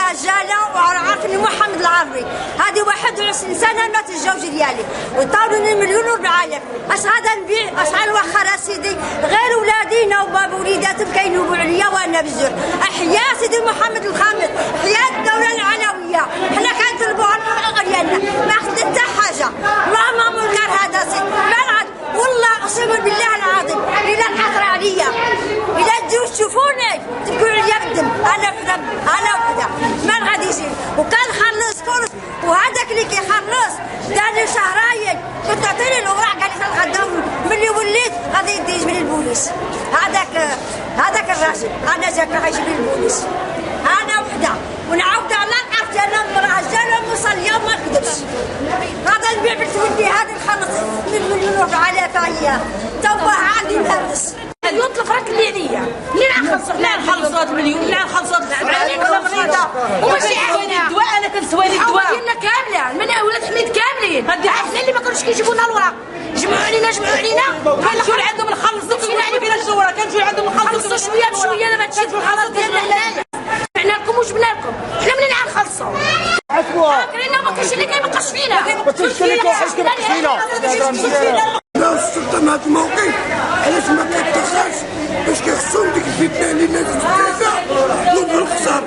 رجاله وعارفني محمد العربي. هذه 21 سنه مات الزوج ديالي وطالوني 1,400,000. اش غادا نبيع؟ اسعار وخر سيدي غير ولادينا وباب وليداتهم كينوبوا عليا وانا بالزور. احيا سيدي محمد الخامس، احيا الدوله العلويه. حنا كنطلبوا ديالنا ما خدت حتى حاجه. اللهم منكر هذا سيدي والله اقسم بالله العظيم الا انحصر عليا الا تجيو تشوفوني تبكوا عليا بالدم. انا وحده ما غادي يصير. وكنخلص كل وهذاك اللي كيخلص دارني شهرين كنت تعطيني الاوراق قال لي تنغداو ملي وليت غادي يدي من البوليس. هذاك الراجل انا جاك غيجيب لي البوليس. انا وحده ونعاود على عرفتي انا رجاله مصليه وما نكذبش. غادا نبيع بنت ولدي هذه الخلص من 1,400,000 هي توه عندي مهرس. يطلق راك اللي عليا منين نخلصوا؟ لا نخلصوا هذا المليون، لا نخلصوا هذا السبعه وماشي عاوني الدواء. انا كنسوى لي الدواء ديالنا كامله من ولاد حميد كاملين. حنا اللي ما كانوش كيجيبوا لنا الوراق جمعوا علينا كنمشيو لعندهم نخلصوا فينا الشهوره. كنمشيو لعندهم نخلصوا شويه بشويه. انا ما هادشي في الخلاص ديالنا هنايا جبنا لكم وجبنا لكم. حنا منين نخلصوا؟ عافاكرينا ما كاينش اللي كيبقاش فينا. ما كاينش اللي كيبقاش فينا. السلطه مع هذا الموقف علاش ما كيتدخلش باش كيخصهم ديك الفتنه اللي نازلت في والخسر.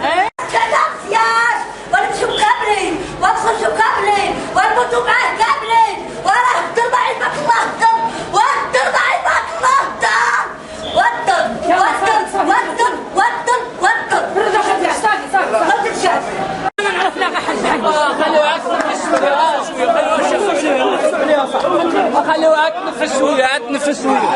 ثلاثة اختيار ونمشيو كاملين ونخرجوا كاملين ونموتوا معاه كاملين. وراه الضربة عيبك الله الضرب والضرب عيبك الله الضرب والضرب والضرب والضرب والضرب والضرب. صافي ما نعرف لا غا حل خلوها تنفس شويه تنفس شويه.